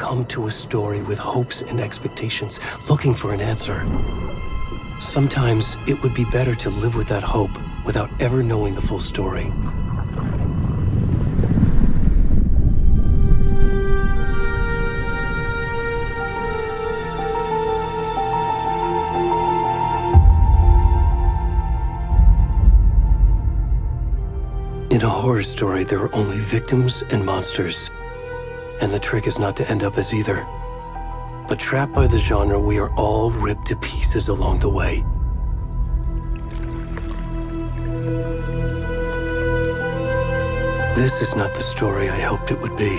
come to a story with hopes and expectations, looking for an answer. Sometimes it would be better to live with that hope without ever knowing the full story. In a horror story, there are only victims and monsters. And the trick is not to end up as either. But trapped by the genre, we are all ripped to pieces along the way. This is not the story I hoped it would be.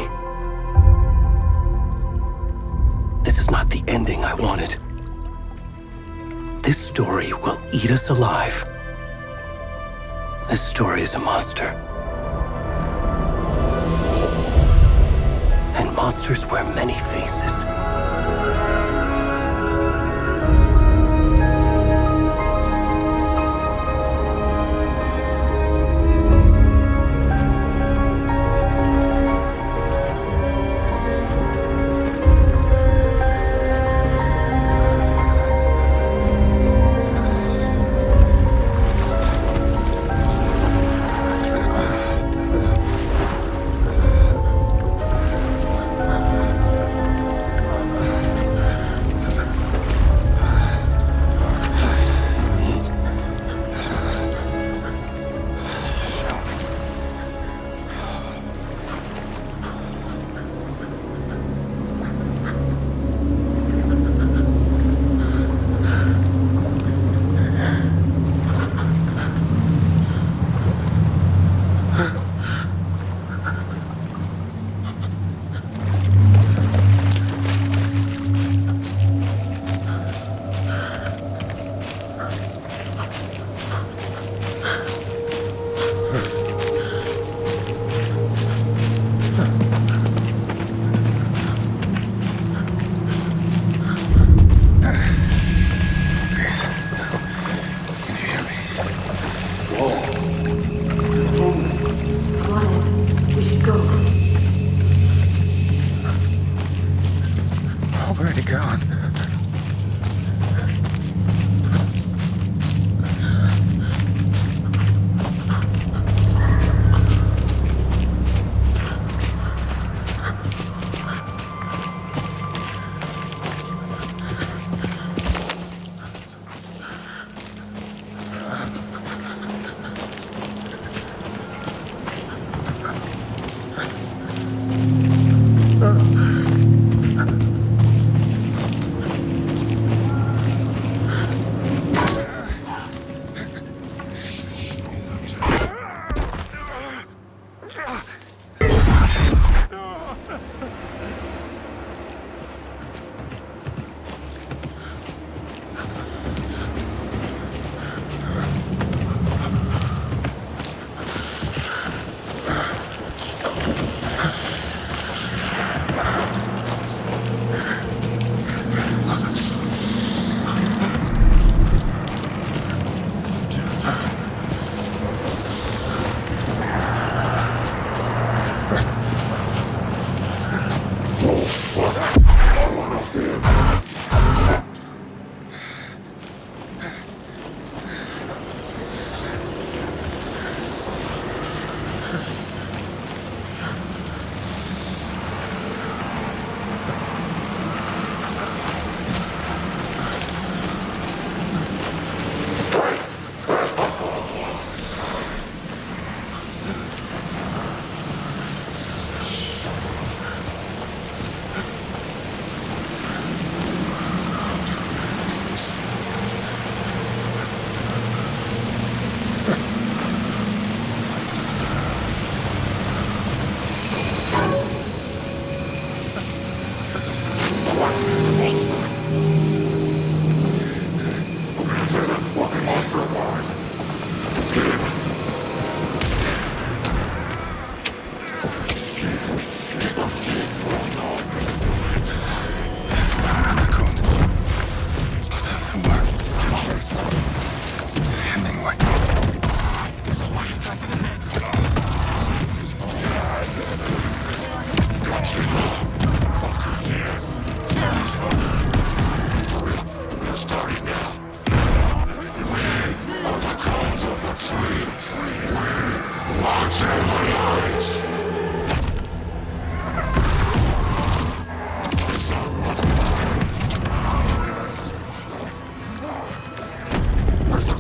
This is not the ending I wanted. This story will eat us alive. This story is a monster. And monsters wear many faces.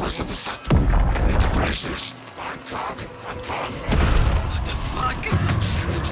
rest of the stuff. I need to finish this. I'm done. What the fuck? Shit.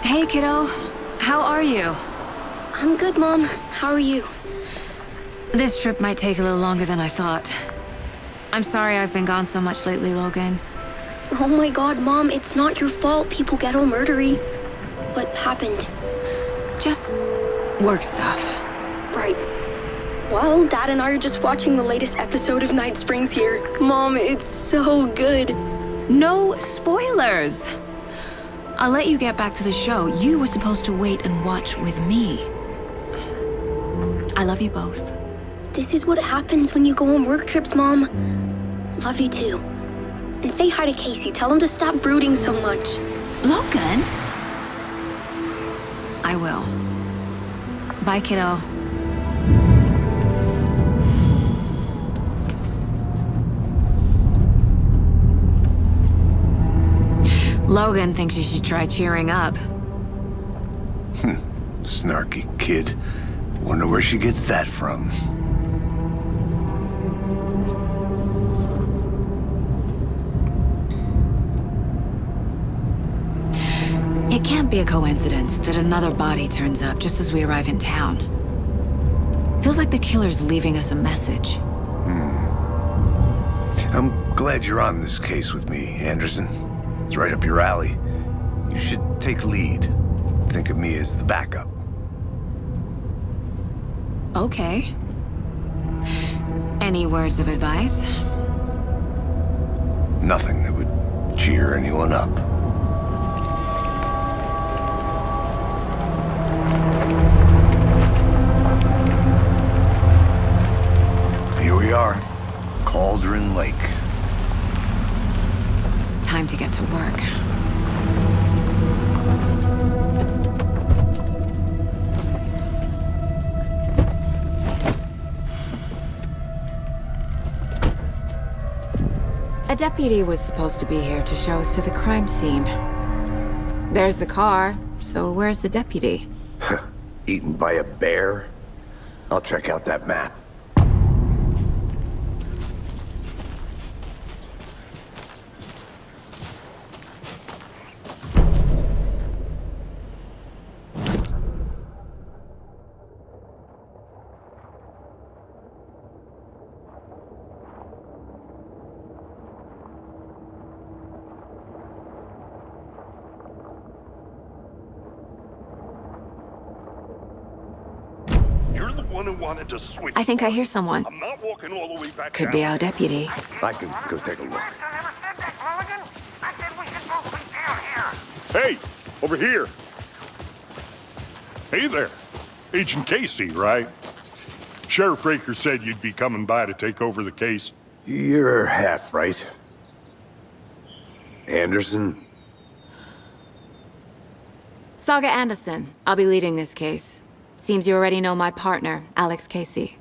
Hey, kiddo. How are you? I'm good, Mom. How are you? This trip might take a little longer than I thought. I'm sorry I've been gone so much lately, Logan. Oh my god, Mom, it's not your fault people get all murdery. What happened? Just work stuff. Right. Well, Dad and I are just watching the latest episode of Night Springs here. Mom, it's so good. No spoilers! I'll let you get back to the show. You were supposed to wait and watch with me. I love you both. This is what happens when you go on work trips, Mom. Love you too. And say hi to Casey. Tell him to stop brooding so much. Logan? I will. Bye, kiddo. Logan thinks you should try cheering up. Snarky kid. Wonder where she gets that from. It can't be a coincidence that another body turns up just as we arrive in town. Feels like the killer's leaving us a message. I'm glad you're on this case with me, Anderson. It's right up your alley. You should take lead. Think of me as the backup. Okay. Any words of advice? Nothing that would cheer anyone up. Here we are. Cauldron Lake. Time to get to work. A deputy was supposed to be here to show us to the crime scene. There's the car, so where's the deputy? Eaten by a bear? I'll check out that map. You're the one who wanted to switch. I think I hear someone. I'm not walking all the way back Could down. be our deputy. I can go take a look. Hey, over here. Hey there. Agent Casey, right? Sheriff Breaker said you'd be coming by to take over the case. You're half right. Anderson? Saga Anderson. I'll be leading this case. Seems you already know my partner, Alex Casey.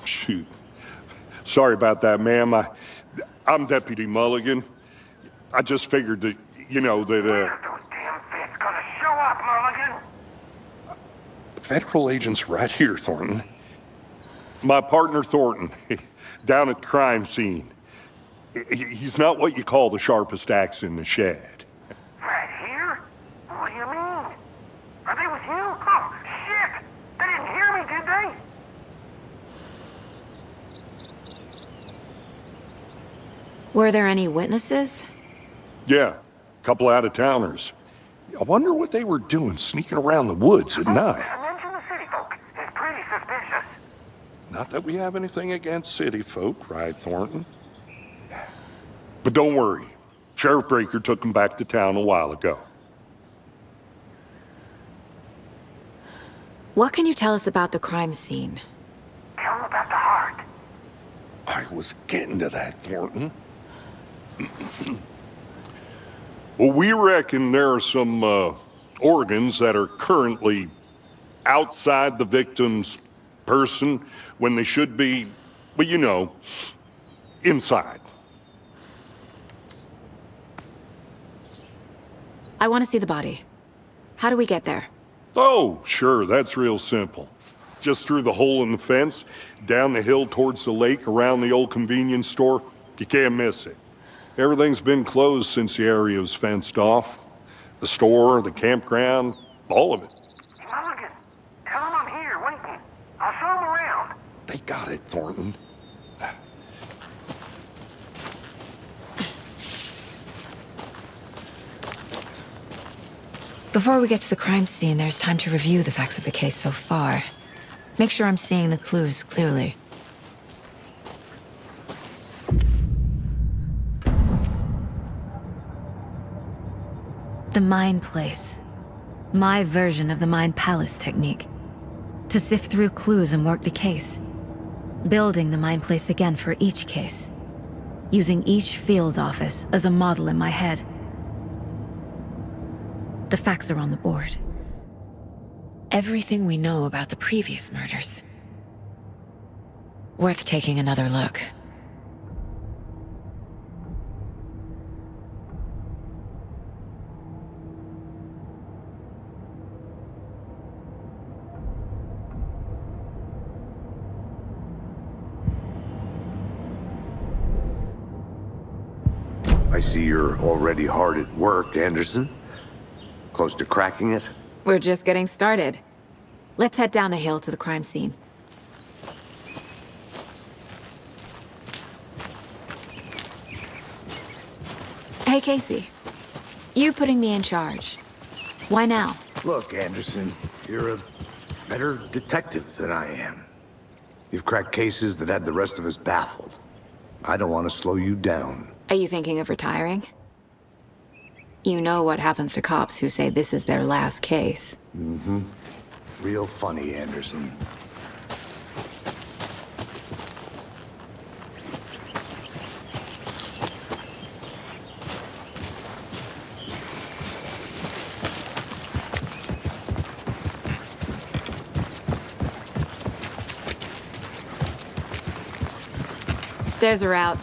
Shoot. Sorry about that, ma'am. I'm Deputy Mulligan. I just figured that, you know, that, Those damn fists gonna show up, Mulligan. federal agent's right here, Thornton. My partner, Thornton, down at the crime scene. He's not what you call the sharpest axe in the shed. Right here? What do you mean? Are they with you? Oh, shit! They didn't hear me, did they? Were there any witnesses? Yeah, a couple out-of-towners. I wonder what they were doing sneaking around the woods at night. Mention the city folk. It's pretty suspicious. Not that we have anything against city folk, right, Thornton? But don't worry. Sheriff Breaker took them back to town a while ago. What can you tell us about the crime scene? Tell them about the heart. I was getting to that, Thornton. Well, we reckon there are some organs that are currently outside the victim's person when they should be, well, you know, inside. I want to see the body. How do we get there? Oh, sure, that's real simple. Just through the hole in the fence, down the hill towards the lake, around the old convenience store. You can't miss it. Everything's been closed since the area was fenced off. The store, the campground, all of it. Mulligan, tell them I'm here waiting. I'll show them around. They got it, Thornton. Before we get to the crime scene, there's time to review the facts of the case so far. Make sure I'm seeing the clues clearly. The Mind Place. My version of the Mind Palace technique. To sift through clues and work the case. Building the Mind Place again for each case. Using each field office as a model in my head. The facts are on the board. Everything we know about the previous murders. Worth taking another look. I see you're already hard at work, Anderson. Close to cracking it? We're just getting started. Let's head down the hill to the crime scene. Hey, Casey. You putting me in charge. Why now? Look, Anderson, you're a better detective than I am. You've cracked cases that had the rest of us baffled. I don't want to slow you down. Are you thinking of retiring? You know what happens to cops who say this is their last case. Mm-hmm. Real funny, Anderson. Stairs are out.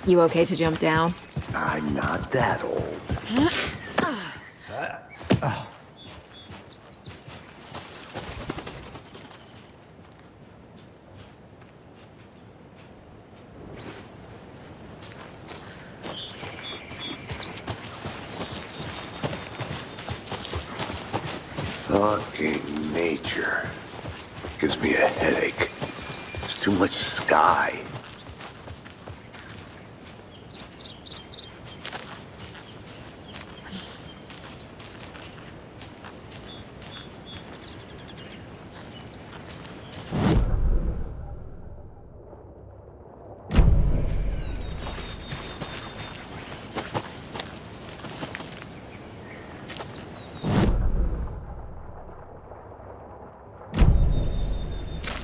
You okay to jump down? I'm not that old. Fucking nature. Gives me a headache. There's too much sky.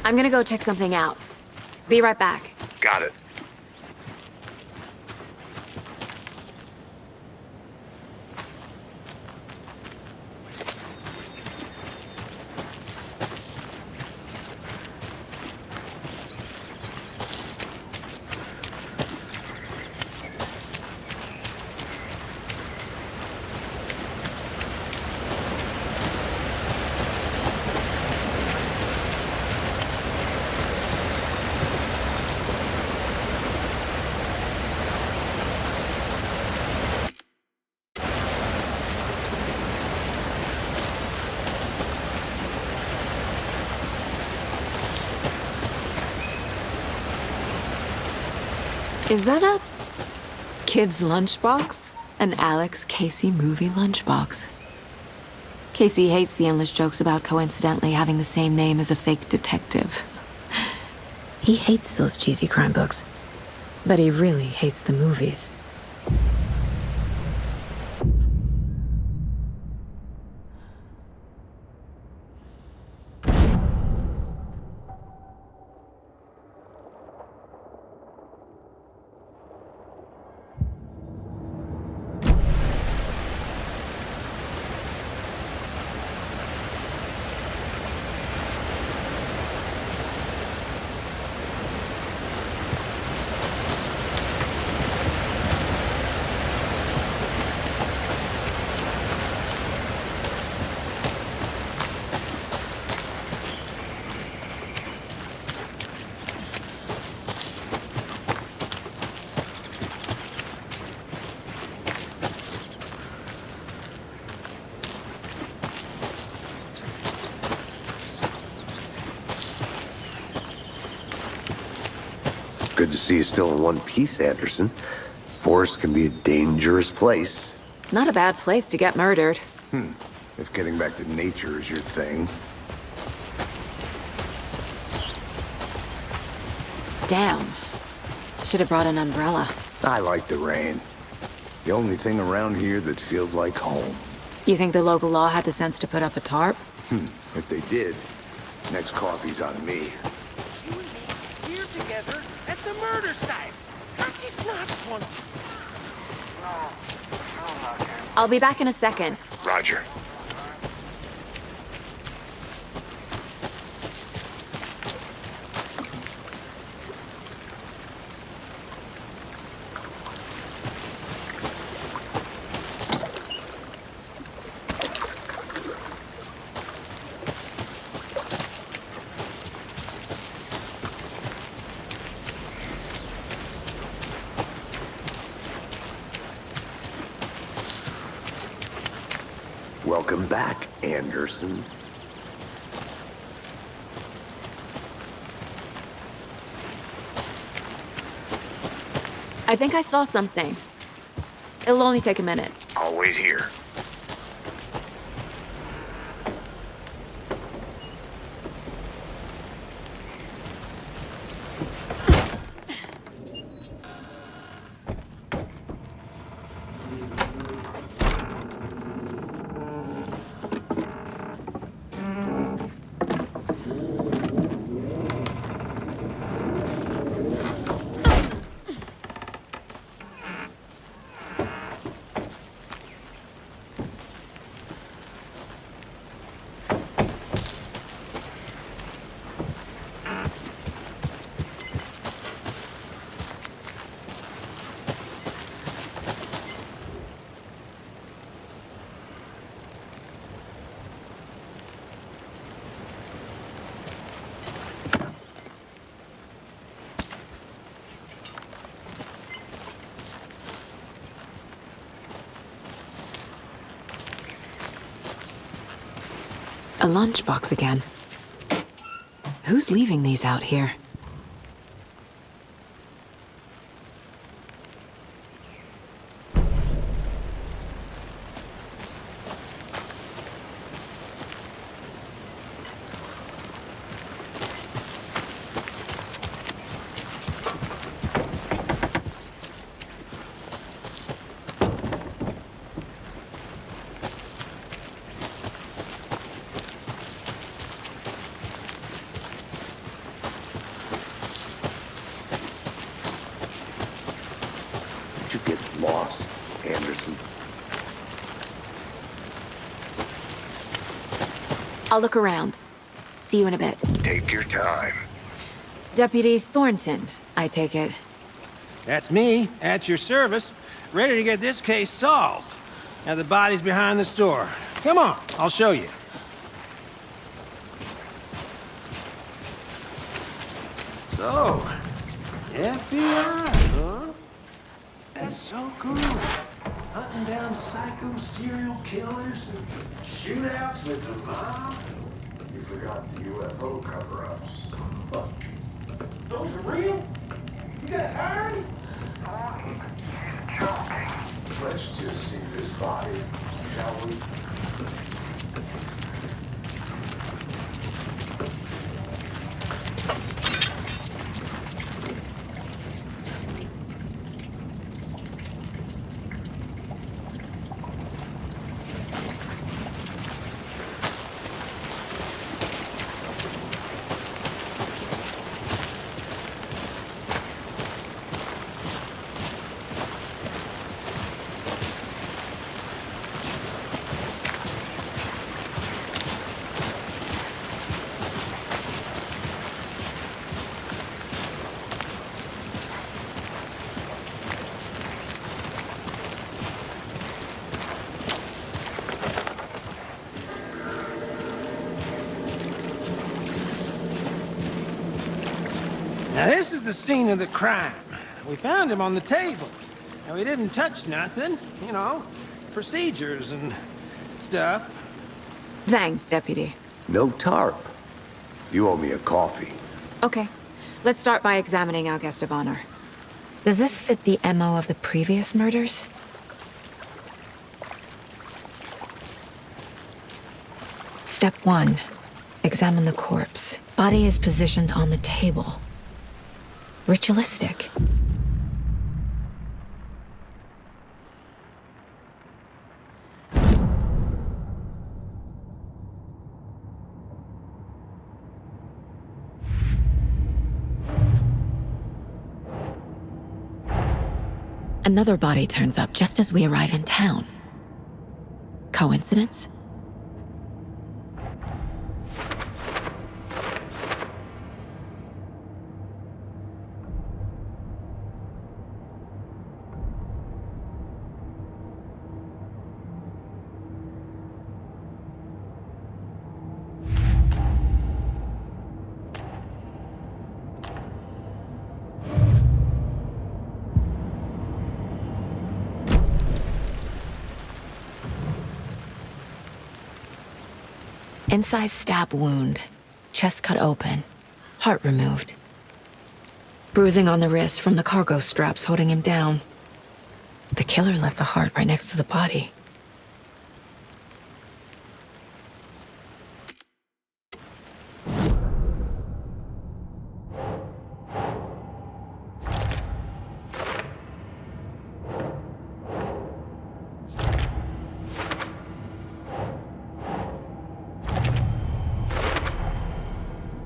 I'm gonna go check something out. Be right back. Got it. Is that a kid's lunchbox? An Alex Casey movie lunchbox. Casey hates the endless jokes about coincidentally having the same name as a fake detective. He hates those cheesy crime books, but he really hates the movies. Good to see you still in one piece, Anderson. Forest can be a dangerous place. Not a bad place to get murdered. If getting back to nature is your thing. Damn. Should have brought an umbrella. I like the rain. The only thing around here that feels like home. You think the local law had the sense to put up a tarp? If they did, next coffee's on me. You and me here together at the murder site. That is not fun. No, I'll be back in a second. Roger. Welcome back, Anderson. I think I saw something. It'll only take a minute. I'll wait here. A lunchbox again. Who's leaving these out here? Did you get lost, Anderson? I'll look around. See you in a bit. Take your time. Deputy Thornton, I take it. That's me, at your service, ready to get this case solved. Now the body's behind the store. Come on, I'll show you. So, FBI, huh? That's so cool. Hunting down psycho serial killers and shootouts with the mob. You forgot the UFO cover-ups. Those are real? You guys hired? Let's just see this body, shall we? Now, this is the scene of the crime. We found him on the table. And we didn't touch nothing, you know, procedures and stuff. Thanks, Deputy. No tarp. You owe me a coffee. Okay, let's start by examining our guest of honor. Does this fit the MO of the previous murders? Step 1. Examine the corpse. Body is positioned on the table. Ritualistic. Another body turns up just as we arrive in town. Coincidence? Incised stab wound, chest cut open, heart removed. Bruising on the wrist from the cargo straps holding him down. The killer left the heart right next to the body.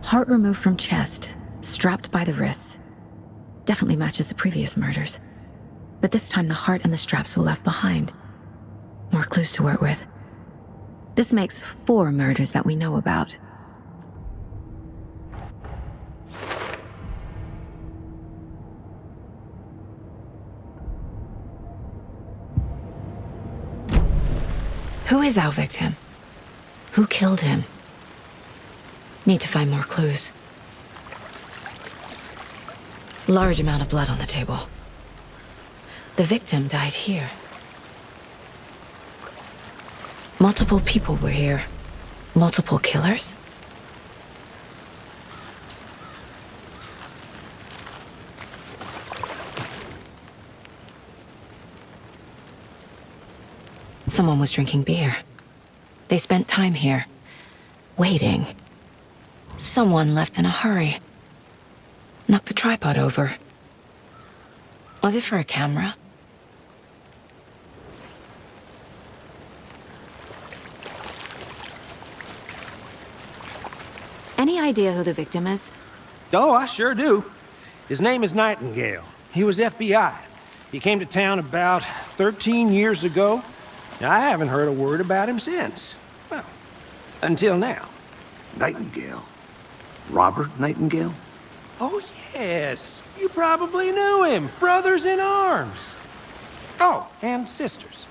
Heart removed from chest, strapped by the wrists. Definitely matches the previous murders. But this time the heart and the straps were left behind. More clues to work with. This makes 4 murders that we know about. Who is our victim? Who killed him? Need to find more clues. Large amount of blood on the table. The victim died here. Multiple people were here. Multiple killers? Someone was drinking beer. They spent time here, waiting. Someone left in a hurry. Knocked the tripod over. Was it for a camera? Any idea who the victim is? Oh, I sure do. His name is Nightingale. He was FBI. He came to town about 13 years ago. I haven't heard a word about him since. Well, until now. Nightingale? Robert Nightingale? Oh, yes. You probably knew him. Brothers in arms. Oh, and sisters.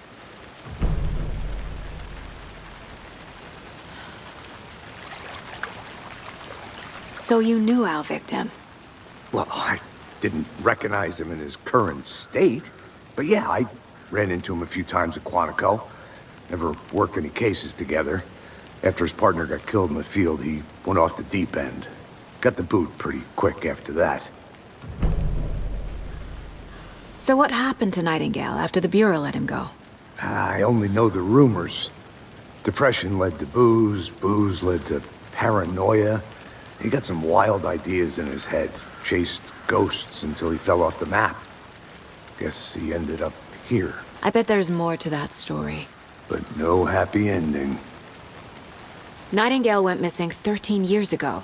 So you knew our victim? Well, I didn't recognize him in his current state. But yeah, I ran into him a few times at Quantico. Never worked any cases together. After his partner got killed in the field, he went off the deep end. Got the boot pretty quick after that. So what happened to Nightingale after the Bureau let him go? I only know the rumors. Depression led to booze, booze led to paranoia. He got some wild ideas in his head, chased ghosts until he fell off the map. Guess he ended up here. I bet there's more to that story. But no happy ending. Nightingale went missing 13 years ago.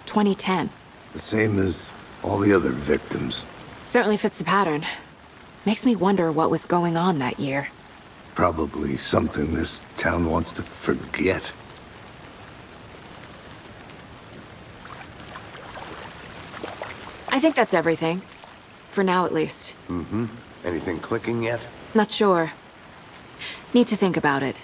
2010. The same as all the other victims. Certainly fits the pattern. Makes me wonder what was going on that year. Probably something this town wants to forget. I think that's everything. For now, at least. Mm-hmm. Anything clicking yet? Not sure. Need to think about it.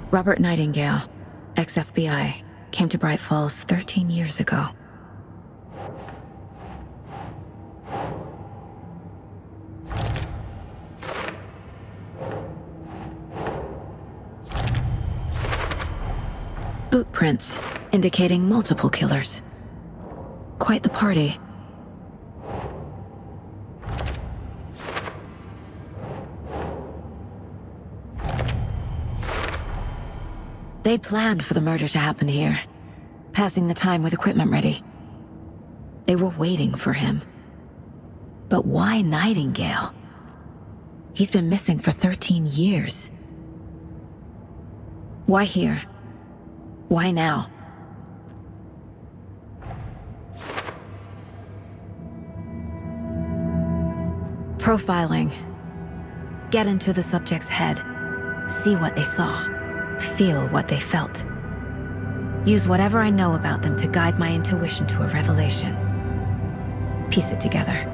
Robert Nightingale, ex-FBI, came to Bright Falls 13 years ago. Boot prints, indicating multiple killers. Quite the party. They planned for the murder to happen here, passing the time with equipment ready. They were waiting for him. But why Nightingale? He's been missing for 13 years. Why here? Why now? Profiling. Get into the subject's head. See what they saw. Feel what they felt. Use whatever I know about them to guide my intuition to a revelation. Piece it together.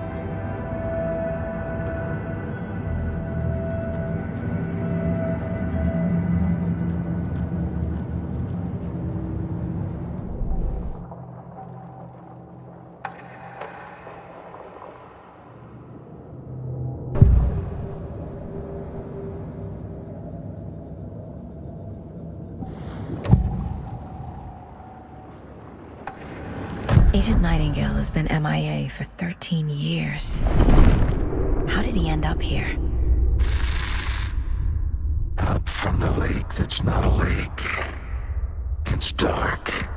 Agent Nightingale has been MIA for 13 years. How did he end up here? Up from the lake that's not a lake. It's dark.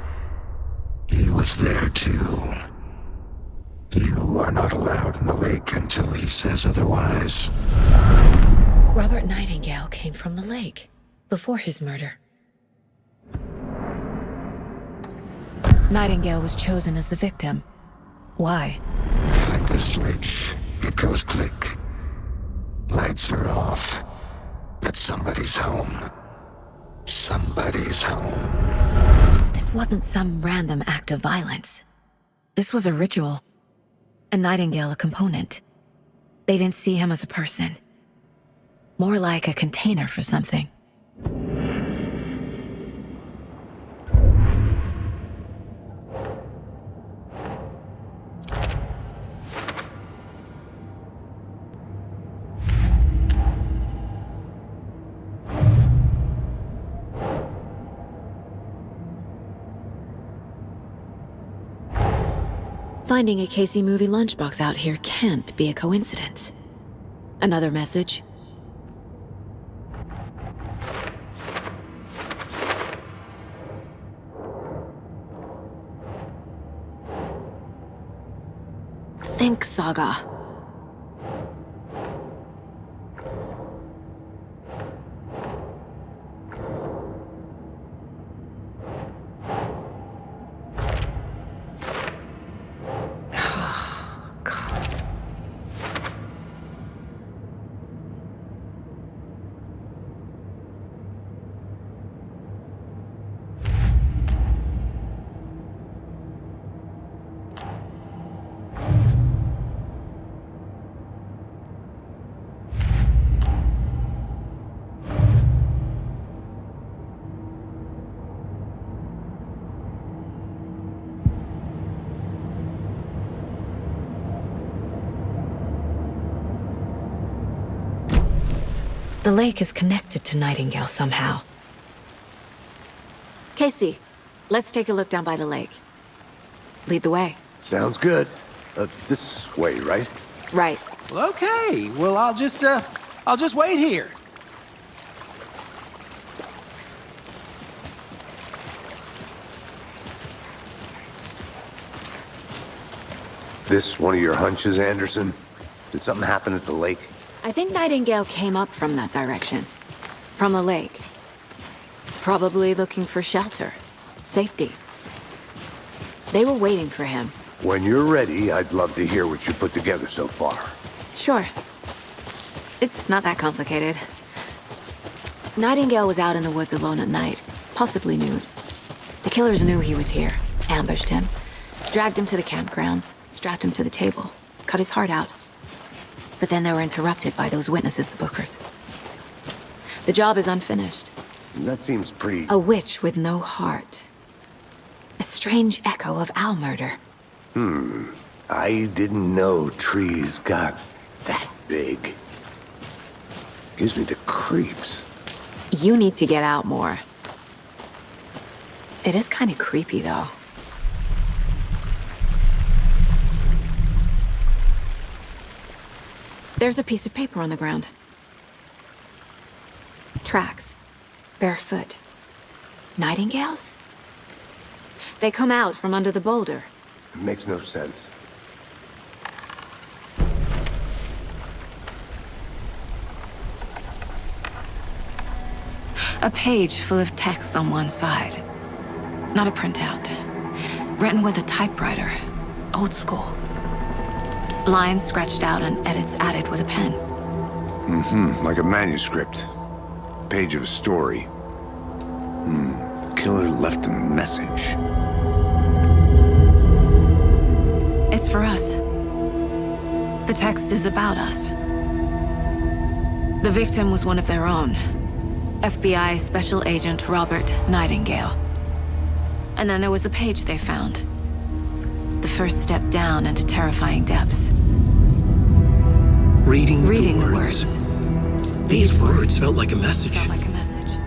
He was there too. You are not allowed in the lake until he says otherwise. Robert Nightingale came from the lake, before his murder. Nightingale was chosen as the victim. Why? Like the switch, it goes click. Lights are off. But somebody's home. Somebody's home. This wasn't some random act of violence. This was a ritual. And Nightingale a component. They didn't see him as a person. More like a container for something. Finding a Casey movie lunchbox out here can't be a coincidence. Another message? Think, Saga. The lake is connected to Nightingale somehow. Casey, let's take a look down by the lake. Lead the way. Sounds good. This way, right? Right. Well, okay. Well, I'll just wait here. This one of your hunches, Anderson? Did something happen at the lake? I think Nightingale came up from that direction. From the lake. Probably looking for shelter. Safety. They were waiting for him. When you're ready, I'd love to hear what you put together so far. Sure. It's not that complicated. Nightingale was out in the woods alone at night, possibly nude. The killers knew he was here, ambushed him, dragged him to the campgrounds, strapped him to the table, cut his heart out. But then they were interrupted by those witnesses, the Bookers. The job is unfinished. That seems pretty... A witch with no heart. A strange echo of owl murder. I didn't know trees got that big. Gives me the creeps. You need to get out more. It is kind of creepy, though. There's a piece of paper on the ground. Tracks. Barefoot. Nightingales? They come out from under the boulder. It makes no sense. A page full of text on one side. Not a printout. Written with a typewriter. Old school. Lines scratched out and edits added with a pen. Like a manuscript. Page of a story. The killer left a message. It's for us. The text is about us. The victim was one of their own. FBI Special Agent Robert Nightingale. And then there was the page they found. The first step down into terrifying depths. Reading the the words. words. These words felt like a message. Felt like a message.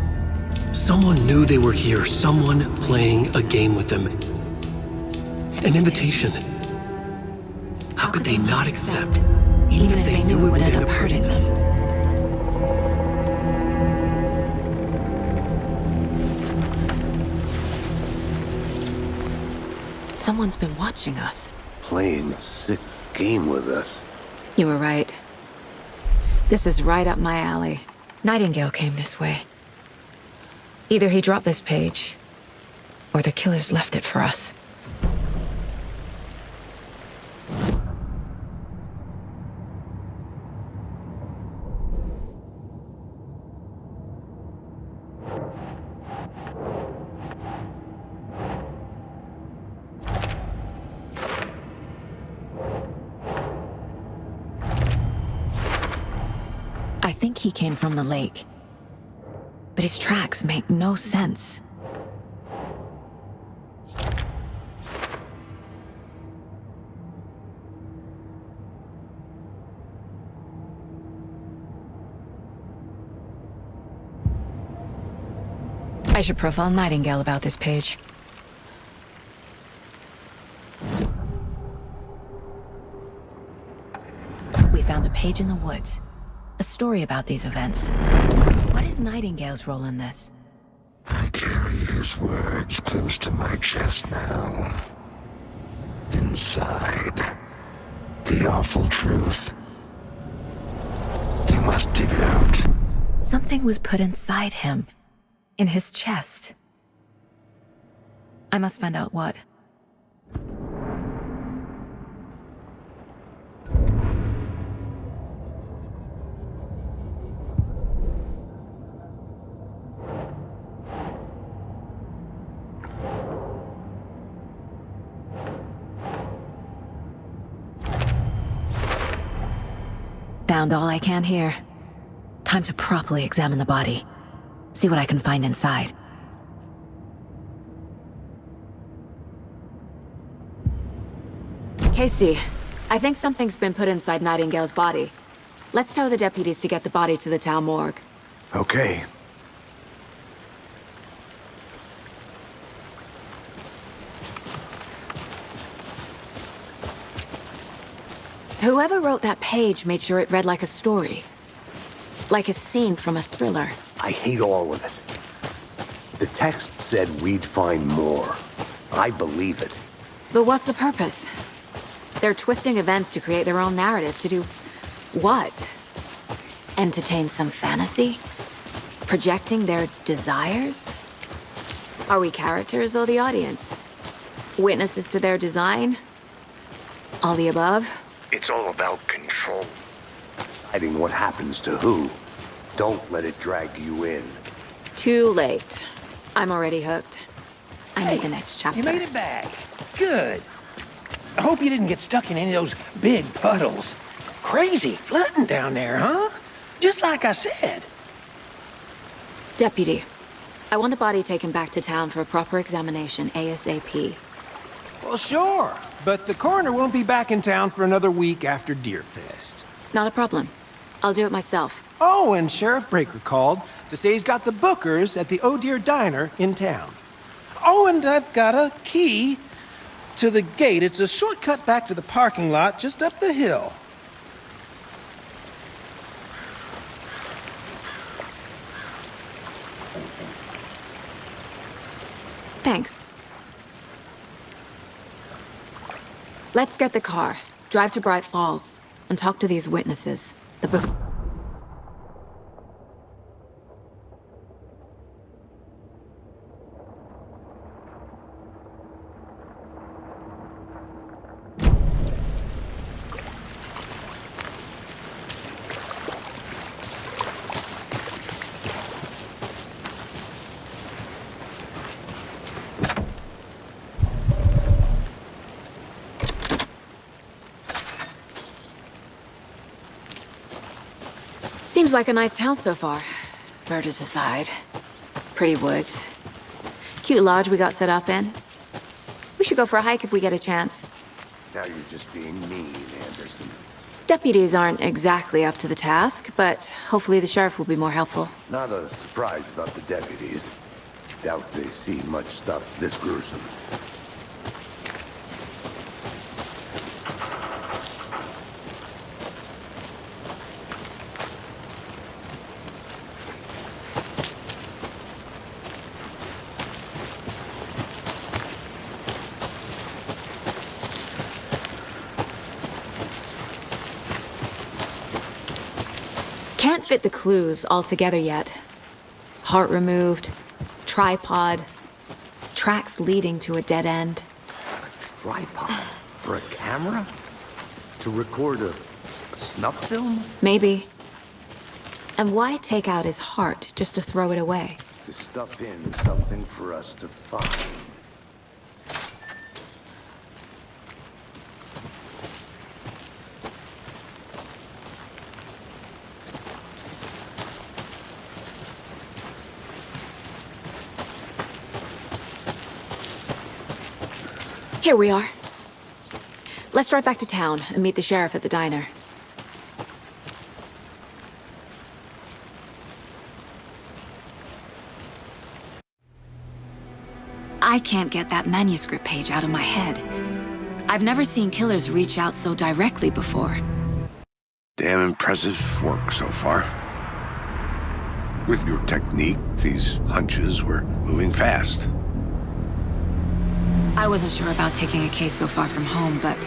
Someone knew they were here, someone playing a game with them. An invitation. How could they not accept, even if they knew it would end up hurting them? Someone's been watching us. Playing a sick game with us. You were right. This is right up my alley. Nightingale came this way. Either he dropped this page, or the killers left it for us. I think he came from the lake. But his tracks make no sense. I should profile Nightingale about this page. We found a page in the woods. A story about these events. What is Nightingale's role in this? I carry his words close to my chest now. Inside, the awful truth. You must dig it out. Something was put inside him. In his chest. I must find out what. Found all I can here. Time to properly examine the body. See what I can find inside. Casey, I think something's been put inside Nightingale's body. Let's tell the deputies to get the body to the town morgue. Okay. Whoever wrote that page made sure it read like a story. Like a scene from a thriller. I hate all of it. The text said we'd find more. I believe it. But what's the purpose? They're twisting events to create their own narrative to do what? Entertain some fantasy? Projecting their desires? Are we characters or the audience? Witnesses to their design? All the above? It's all about control. Deciding what happens to who. Don't let it drag you in. Too late. I'm already hooked. I need the next chapter. You made it back. Good. I hope you didn't get stuck in any of those big puddles. Crazy flooding down there, huh? Just like I said. Deputy, I want the body taken back to town for a proper examination ASAP. Well, sure. But the coroner won't be back in town for another week after Deerfest. Not a problem. I'll do it myself. Oh, and Sheriff Breaker called to say he's got the Bookers at the Oh Dear Diner in town. Oh, and I've got a key to the gate. It's a shortcut back to the parking lot just up the hill. Thanks. Let's get the car, drive to Bright Falls, and talk to these witnesses. The book. Seems like a nice town so far. Murders aside. Pretty woods. Cute lodge we got set up in. We should go for a hike if we get a chance. Now you're just being mean, Anderson. Deputies aren't exactly up to the task, but hopefully the sheriff will be more helpful. Not a surprise about the deputies. Doubt they see much stuff this gruesome. Can't fit the clues all together yet. Heart removed, tripod, tracks leading to a dead end. A tripod? For a camera? To record a snuff film? Maybe. And why take out his heart just to throw it away? To stuff in something for us to find. Here we are. Let's drive back to town and meet the sheriff at the diner. I can't get that manuscript page out of my head. I've never seen killers reach out so directly before. Damn impressive work so far. With your technique, these hunches were moving fast. I wasn't sure about taking a case so far from home, but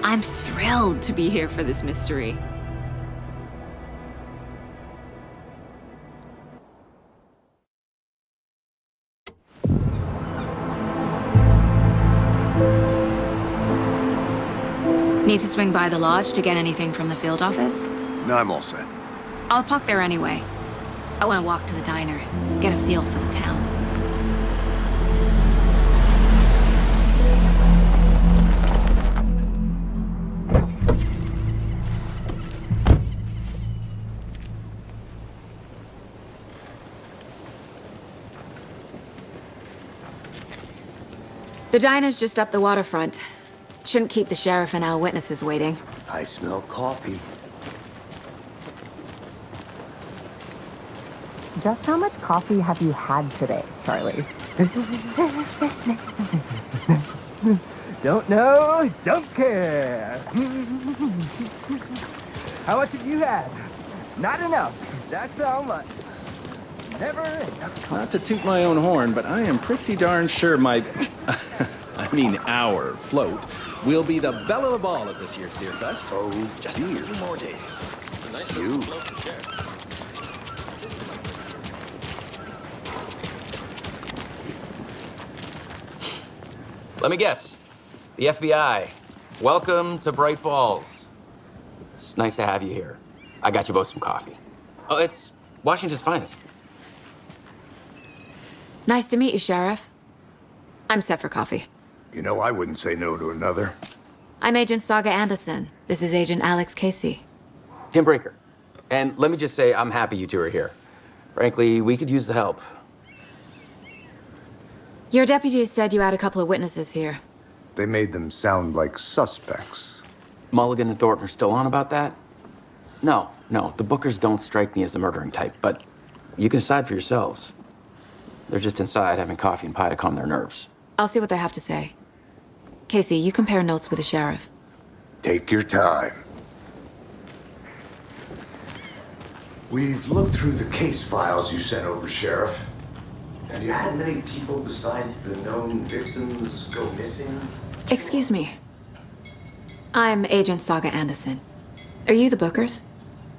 I'm thrilled to be here for this mystery. Need to swing by the lodge to get anything from the field office? No, I'm all set. I'll park there anyway. I want to walk to the diner, get a feel for the town. The diner's just up the waterfront. Shouldn't keep the sheriff and our witnesses waiting. I smell coffee. Just how much coffee have you had today, Charlie? Don't know, don't care. How much have you had? Not enough. That's how much. Never enough. Not to toot my own horn, but I am pretty darn sure my... our float will be the belle of the ball at this year's Beer Fest. Oh, just a few more days. You. Let me guess. The FBI. Welcome to Bright Falls. It's nice to have you here. I got you both some coffee. Oh, it's Washington's finest. Nice to meet you, Sheriff. I'm set for coffee. You know, I wouldn't say no to another. I'm Agent Saga Anderson. This is Agent Alex Casey. Tim Breaker. And let me just say, I'm happy you two are here. Frankly, we could use the help. Your deputies said you had a couple of witnesses here. They made them sound like suspects. Mulligan and Thornton are still on about that? No, the Bookers don't strike me as the murdering type, but you can decide for yourselves. They're just inside having coffee and pie to calm their nerves. I'll see what they have to say. Casey, you compare notes with the sheriff. Take your time. We've looked through the case files you sent over, Sheriff. Have you had many people besides the known victims go missing? Excuse me. I'm Agent Saga Anderson. Are you the Bookers?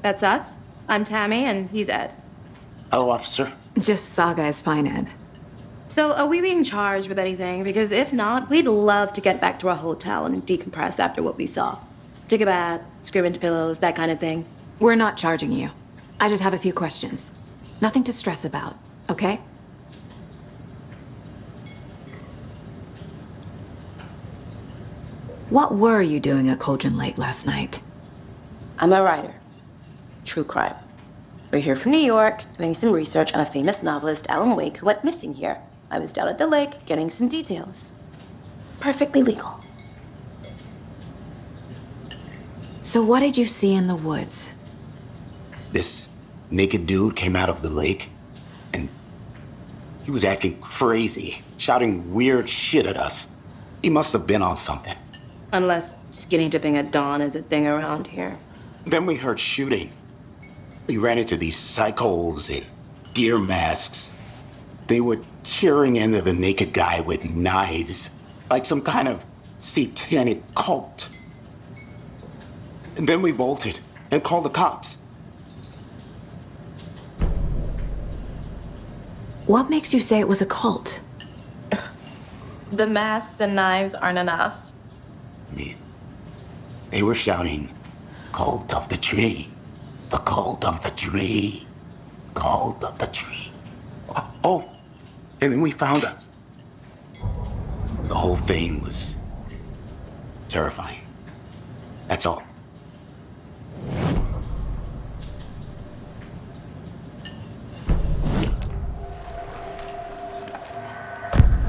That's us. I'm Tammy, and he's Ed. Hello, officer. Just Saga is fine, Ed. So, are we being charged with anything? Because if not, we'd love to get back to our hotel and decompress after what we saw. Take a bath, scream into pillows, that kind of thing. We're not charging you. I just have a few questions. Nothing to stress about, okay? What were you doing at Cauldron Lake last night? I'm a writer. True crime. We're here from New York, doing some research on a famous novelist, Alan Wake, who went missing here. I was down at the lake, getting some details. Perfectly legal. So what did you see in the woods? This naked dude came out of the lake, and he was acting crazy, shouting weird shit at us. He must have been on something. Unless skinny dipping at dawn is a thing around here. Then we heard shooting. We ran into these psychos in deer masks. They were tearing into the naked guy with knives, like some kind of satanic cult. And then we bolted and called the cops. What makes you say it was a cult? The masks and knives aren't enough. They were shouting, "Cult of the tree, the cult of the tree, cult of the tree." Oh, and then we found it. The whole thing was terrifying. That's all.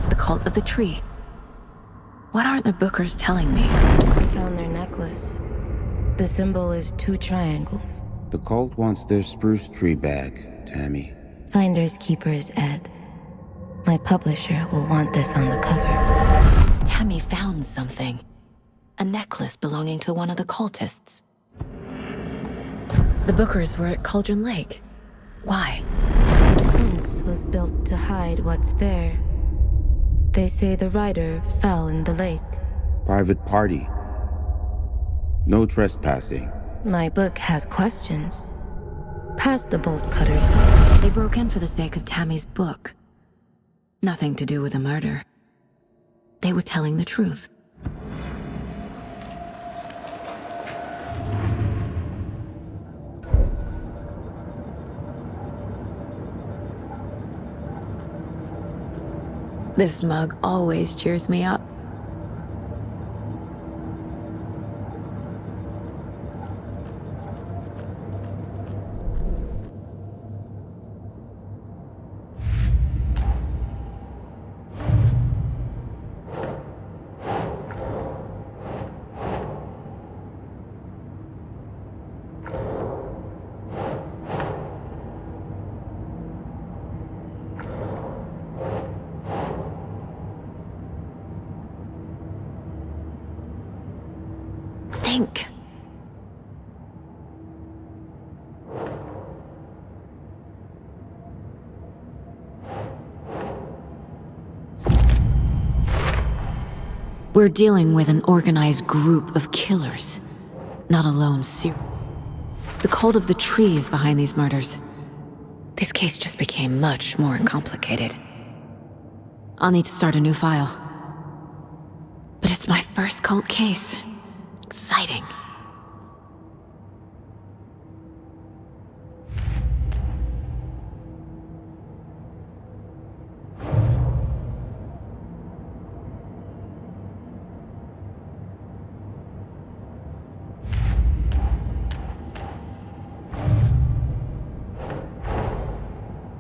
The cult of the tree. What aren't the Bookers telling me? I found their necklace. The symbol is 2 triangles. The cult wants their spruce tree back, Tammy. Finders keepers, Ed. My publisher will want this on the cover. Tammy found something. A necklace belonging to one of the cultists. The Bookers were at Cauldron Lake. Why? The fence was built to hide what's there. They say the writer fell in the lake. Private party. No trespassing. My book has questions. Past the bolt cutters. They broke in for the sake of Tammy's book. Nothing to do with a murder. They were telling the truth. This mug always cheers me up. think. We're dealing with an organized group of killers, not a lone serial. The cult of the tree is behind these murders. This case just became much more complicated. I'll need to start a new file. But it's my first cult case. Exciting.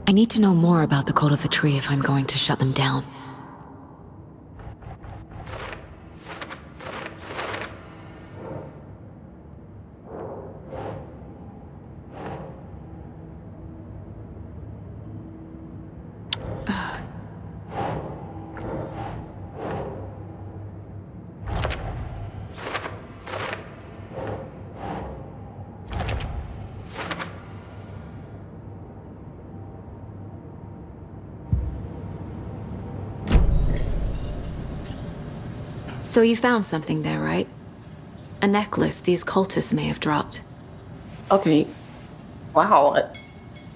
I need to know more about the cult of the tree if I'm going to shut them down. So you found something there, right? A necklace these cultists may have dropped. Okay. Wow.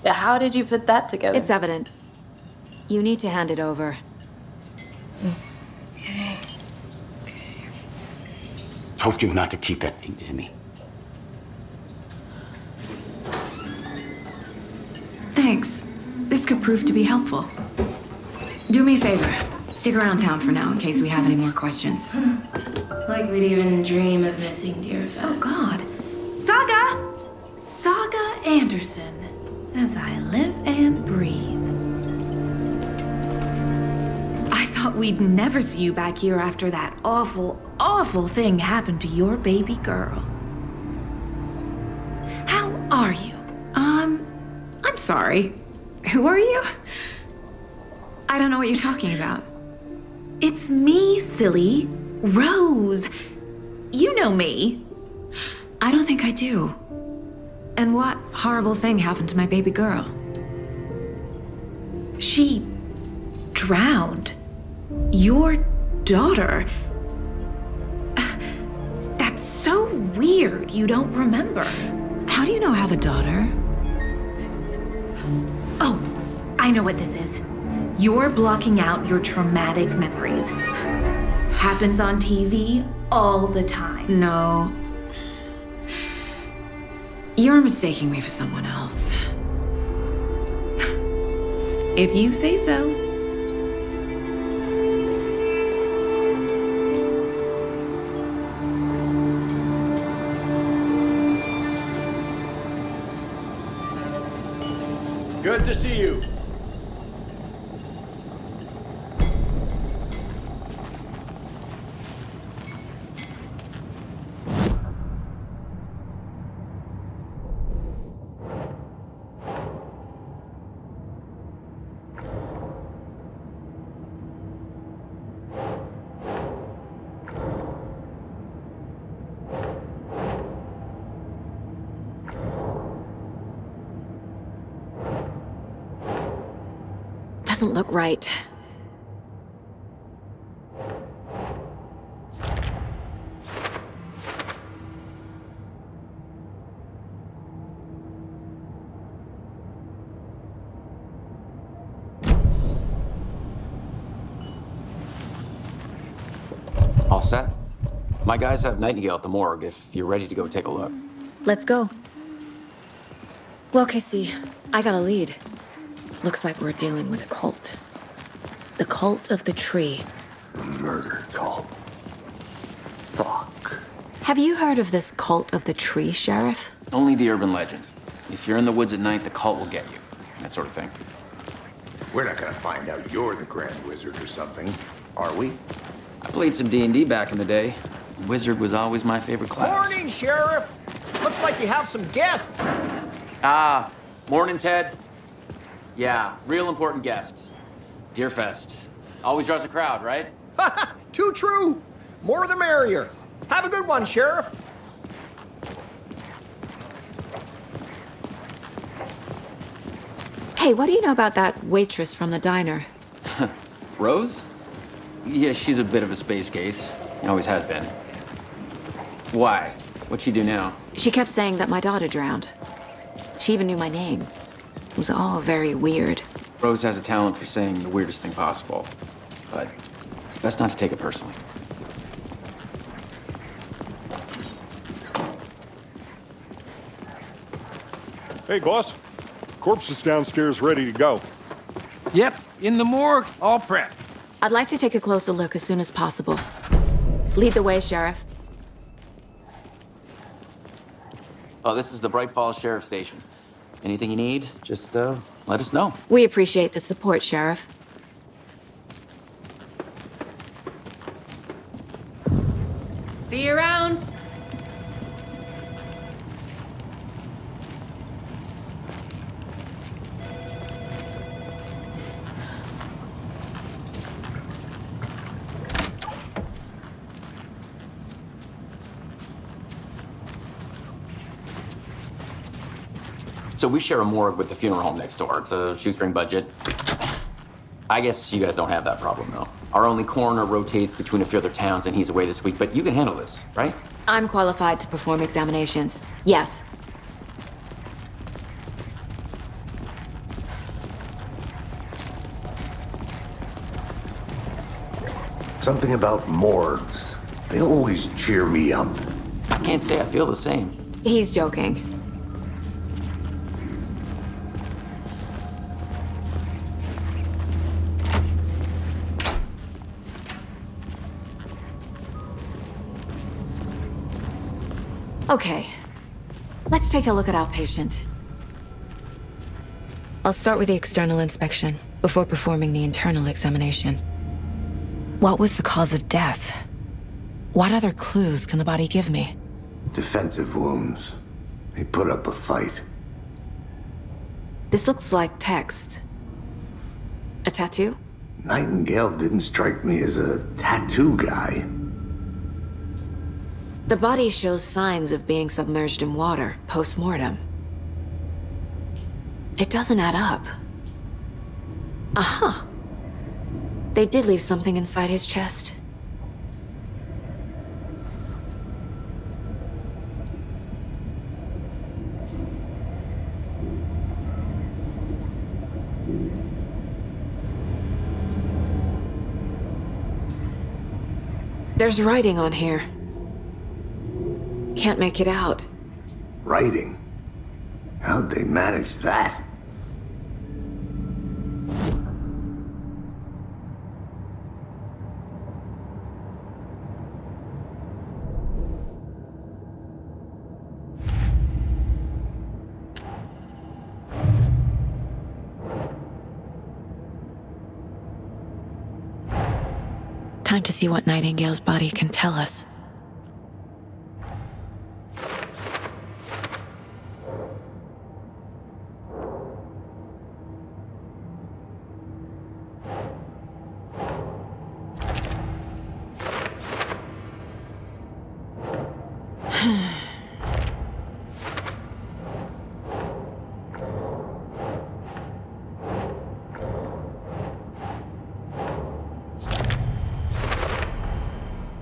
How did you put that together? It's evidence. You need to hand it over. Okay. Told you not to keep that thing to me. Thanks. This could prove to be helpful. Do me a favor. Stick around town for now in case we have any more questions. Like we'd even dream of missing dear Fez. Oh, God. Saga! Saga Anderson. As I live and breathe. I thought we'd never see you back here after that awful, awful thing happened to your baby girl. How are you? I'm sorry. Who are you? I don't know what you're talking about. It's me, silly. Rose. You know me. I don't think I do. And what horrible thing happened to my baby girl? She drowned. Your daughter. That's so weird you don't remember. How do you know I have a daughter? Oh, I know what this is. You're blocking out your traumatic memories. Happens on TV all the time. No. You're mistaking me for someone else. If you say so. Good to see you. Doesn't look right. All set? My guys have Nightingale at the morgue if you're ready to go take a look. Let's go. Well, Casey, I got a lead. Looks like we're dealing with a cult. The cult of the tree. Murder cult. Fuck. Have you heard of this cult of the tree, Sheriff? Only the urban legend. If you're in the woods at night, the cult will get you. That sort of thing. We're not gonna find out you're the Grand Wizard or something, are we? I played some D&D back in the day. Wizard was always my favorite class. Morning, Sheriff. Looks like you have some guests. Ah, morning, Ted. Yeah, real important guests. Deerfest. Always draws a crowd, right? Too true. More the merrier. Have a good one, Sheriff. Hey, what do you know about that waitress from the diner? Rose? Yeah, she's a bit of a space case. Always has been. Why? What'd she do now? She kept saying that my daughter drowned. She even knew my name. It was all very weird. Rose has a talent for saying the weirdest thing possible. But it's best not to take it personally. Hey, boss. Corpse is downstairs ready to go. Yep, in the morgue, all prepped. I'd like to take a closer look as soon as possible. Lead the way, Sheriff. Oh, this is the Bright Falls Sheriff Station. Anything you need, just let us know. We appreciate the support, Sheriff. See you around. So we share a morgue with the funeral home next door. It's a shoestring budget. I guess you guys don't have that problem, though. Our only coroner rotates between a few other towns, and he's away this week, but you can handle this, right? I'm qualified to perform examinations. Yes. Something about morgues. They always cheer me up. I can't say I feel the same. He's joking. Okay, let's take a look at our patient. I'll start with the external inspection before performing the internal examination. What was the cause of death? What other clues can the body give me? Defensive wounds. He put up a fight. This looks like text. A tattoo? Nightingale didn't strike me as a tattoo guy. The body shows signs of being submerged in water post-mortem. It doesn't add up. Aha! They did leave something inside his chest. There's writing on here. Can't make it out. Writing? How'd they manage that? Time to see what Nightingale's body can tell us.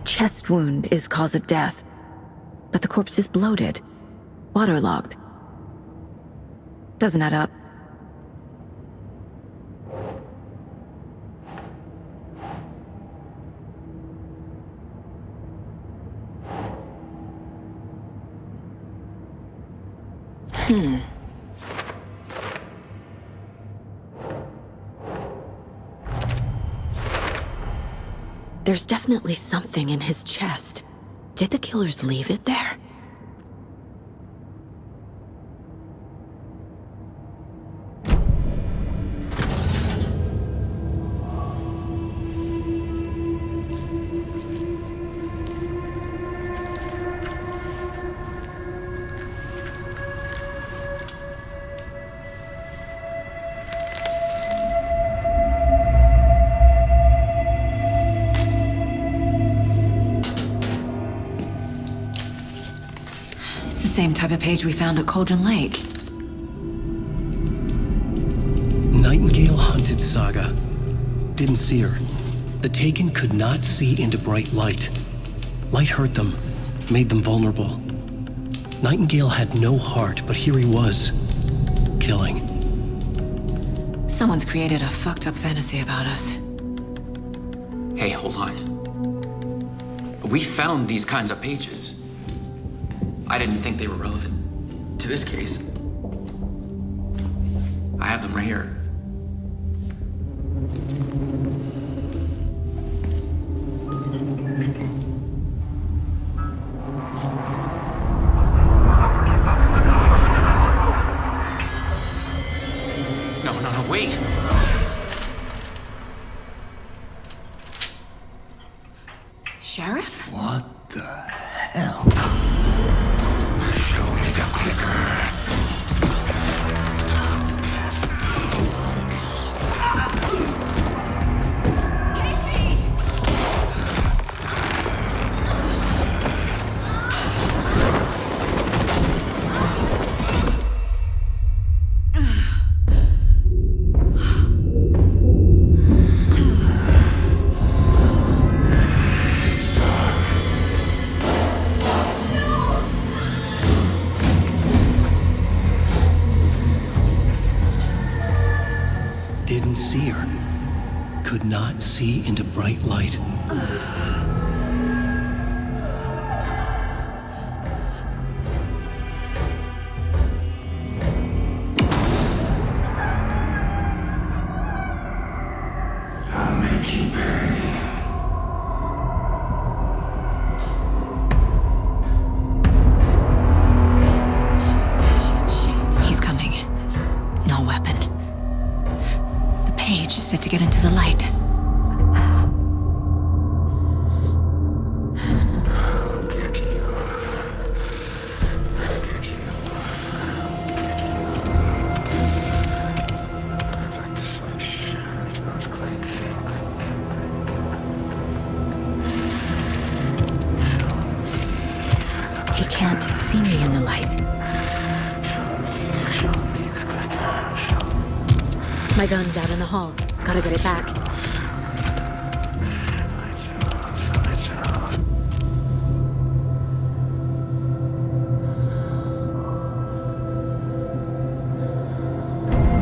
Chest wound is cause of death, but the corpse is bloated, waterlogged. Doesn't add up. There's definitely something in his chest. Did the killers leave it there? Same type of page we found at Cauldron Lake. Saga. Didn't see her. The Taken could not see into bright light. Light hurt them, made them vulnerable. Nightingale had no heart, but here he was, killing. Someone's created a fucked up fantasy about us. Hey, hold on. We found these kinds of pages. I didn't think they were relevant to this case. I have them right here. No, wait. Sheriff? What the hell? Show me the clicker. Didn't see her. Could not see into bright light. I'll make you pay. He's coming. No weapon. The page is set to get into the light. I'll get you. I'll get you. I'd like to switch those clicks. He can't see me in the light. My gun's out in the hall. Gotta get it back.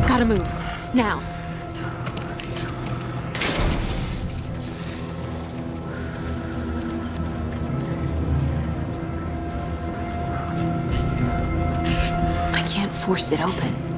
Gotta move. Now. I can't force it open.